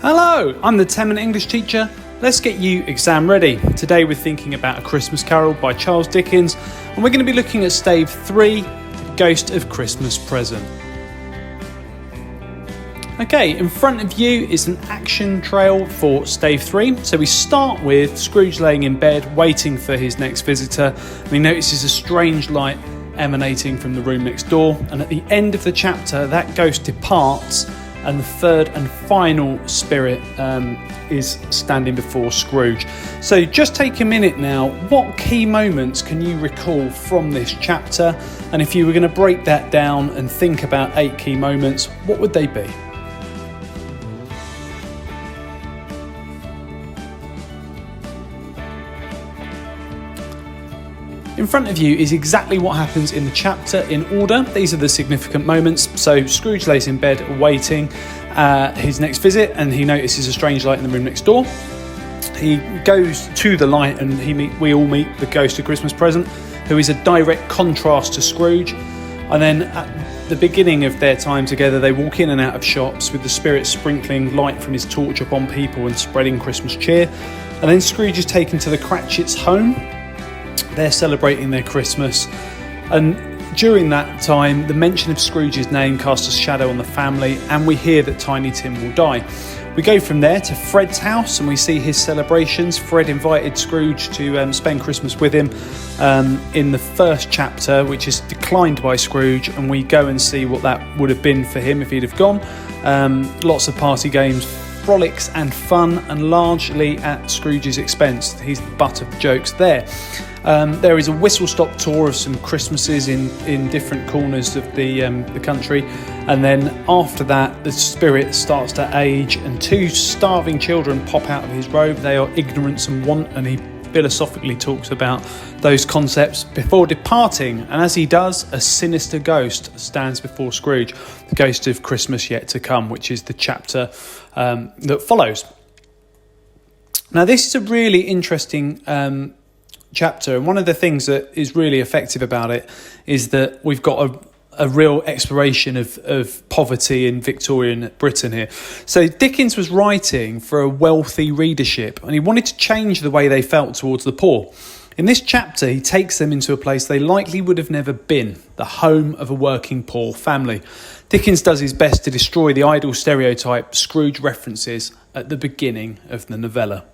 Hello, I'm the 10-minute English teacher. Let's get you exam ready. Today we're thinking about A Christmas Carol by Charles Dickens, and we're going to be looking at Stave 3, The Ghost of Christmas Present. Okay, in front of you is an action trail for Stave 3. So we start with Scrooge laying in bed, waiting for his next visitor, and he notices a strange light emanating from the room next door. And at the end of the chapter, that ghost departs, and the third and final spirit is standing before Scrooge. So just take a minute now. What key moments can you recall from this chapter? And if you were going to break that down and think about 8 key moments, what would they be? In front of you is exactly what happens in the chapter in order. These are the significant moments. So Scrooge lays in bed awaiting his next visit, and he notices a strange light in the room next door. He goes to the light and we all meet the ghost of Christmas Present, who is a direct contrast to Scrooge. And then at the beginning of their time together, they walk in and out of shops with the spirit sprinkling light from his torch upon people and spreading Christmas cheer. And then Scrooge is taken to the Cratchits' home. They're celebrating their Christmas, and during that time the mention of Scrooge's name casts a shadow on the family, and we hear that Tiny Tim will die. We go from there to Fred's house and we see his celebrations. Fred invited Scrooge to spend Christmas with him in the first chapter, which is declined by Scrooge, and we go and see what that would have been for him if he'd have gone. Lots of party games, frolics and fun, and largely at Scrooge's expense. He's the butt of the jokes there. There is a whistle-stop tour of some Christmases in different corners of the country, and then after that the spirit starts to age, and 2 starving children pop out of his robe. They are ignorance and want, and he philosophically talks about those concepts before departing. And as he does, a sinister ghost stands before Scrooge, the ghost of Christmas yet to come, which is the chapter that follows. Now this is a really interesting chapter, and one of the things that is really effective about it is that we've got a real exploration of poverty in Victorian Britain here. So Dickens was writing for a wealthy readership, and he wanted to change the way they felt towards the poor. In this chapter, he takes them into a place they likely would have never been, the home of a working poor family. Dickens does his best to destroy the idle stereotype Scrooge references at the beginning of the novella.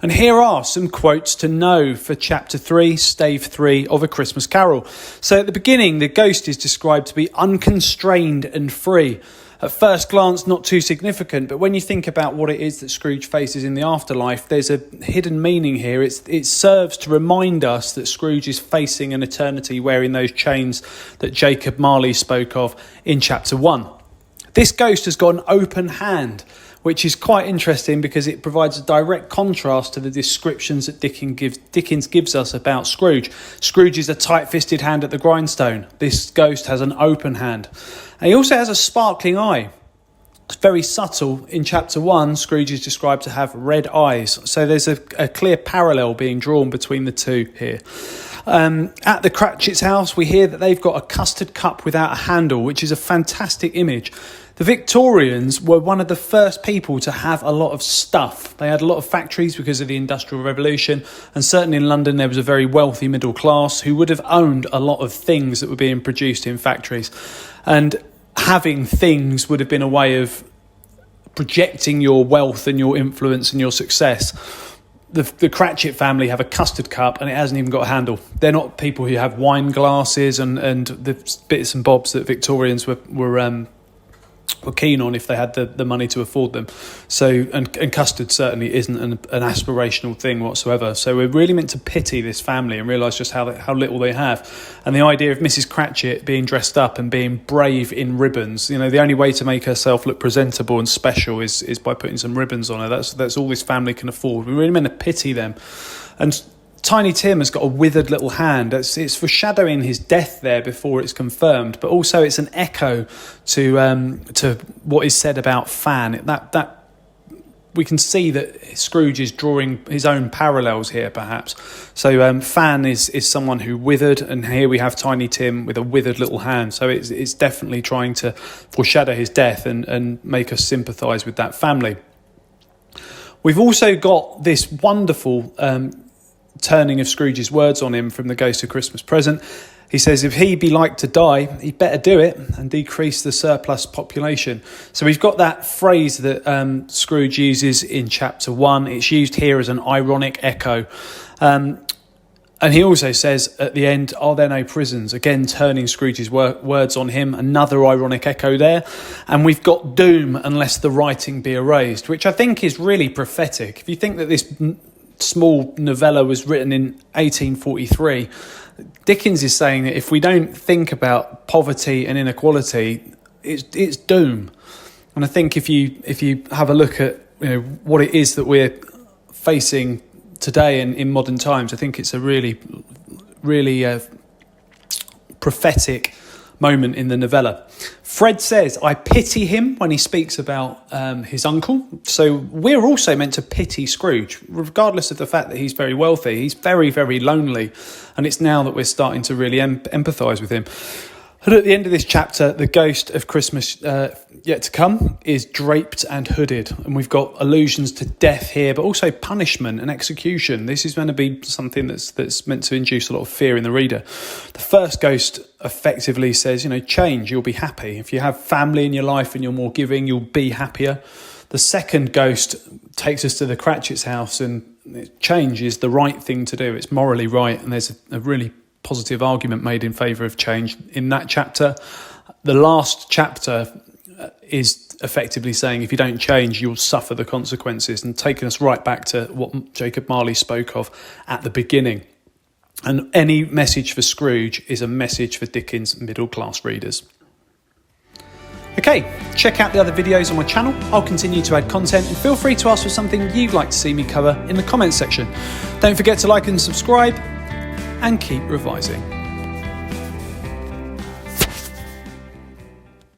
And here are some quotes to know for Chapter 3, Stave 3 of A Christmas Carol. So at the beginning, the ghost is described to be unconstrained and free. At first glance, not too significant, but when you think about what it is that Scrooge faces in the afterlife, there's a hidden meaning here. It serves to remind us that Scrooge is facing an eternity wearing those chains that Jacob Marley spoke of in Chapter 1. This ghost has got an open hand, which is quite interesting because it provides a direct contrast to the descriptions that Dickens gives us about Scrooge. Scrooge is a tight-fisted hand at the grindstone. This ghost has an open hand. And he also has a sparkling eye. It's very subtle. In Chapter 1, Scrooge is described to have red eyes. So there's a clear parallel being drawn between the two here. At the Cratchits' house, we hear that they've got a custard cup without a handle, which is a fantastic image. The Victorians were one of the first people to have a lot of stuff. They had a lot of factories because of the Industrial Revolution, and certainly in London there was a very wealthy middle class who would have owned a lot of things that were being produced in factories. And having things would have been a way of projecting your wealth and your influence and your success. The Cratchit family have a custard cup and it hasn't even got a handle. They're not people who have wine glasses and the bits and bobs that Victorians were keen on if they had the money to afford them. So and custard certainly isn't an aspirational thing whatsoever. So we're really meant to pity this family and realise just how little they have. And the idea of Mrs. Cratchit being dressed up and being brave in ribbons, the only way to make herself look presentable and special is by putting some ribbons on her. That's all this family can afford. We're really meant to pity them. And Tiny Tim has got a withered little hand. It's foreshadowing his death there before it's confirmed, but also it's an echo to what is said about Fan. That we can see that Scrooge is drawing his own parallels here, perhaps. So Fan is someone who withered, and here we have Tiny Tim with a withered little hand. So it's definitely trying to foreshadow his death and make us sympathise with that family. We've also got this wonderful turning of Scrooge's words on him from the Ghost of Christmas Present. He says, if he be like to die, he'd better do it and decrease the surplus population. So we've got that phrase that Scrooge uses in chapter 1. It's used here as an ironic echo. And he also says at the end, are there no prisons? Again, turning Scrooge's words on him, another ironic echo there. And we've got doom unless the writing be erased, which I think is really prophetic. If you think that this small novella was written in 1843, Dickens is saying that if we don't think about poverty and inequality, it's doom. And I think if you have a look at what it is that we're facing today in modern times, I think it's a really prophetic moment in the novella. Fred says, I pity him when he speaks about his uncle. So we're also meant to pity Scrooge, regardless of the fact that he's very wealthy. He's very, very lonely. And it's now that we're starting to really empathise with him. And at the end of this chapter, the ghost of Christmas yet to come is draped and hooded. And we've got allusions to death here, but also punishment and execution. This is going to be something that's meant to induce a lot of fear in the reader. The first ghost effectively says, change, you'll be happy. If you have family in your life and you're more giving, you'll be happier. The second ghost takes us to the Cratchit's house, and change is the right thing to do. It's morally right, and there's a really positive argument made in favour of change in that chapter. The last chapter is effectively saying if you don't change, you'll suffer the consequences, and taking us right back to what Jacob Marley spoke of at the beginning. And any message for Scrooge is a message for Dickens' middle-class readers. Okay, check out the other videos on my channel. I'll continue to add content, and feel free to ask for something you'd like to see me cover in the comments section. Don't forget to like and subscribe, and keep revising.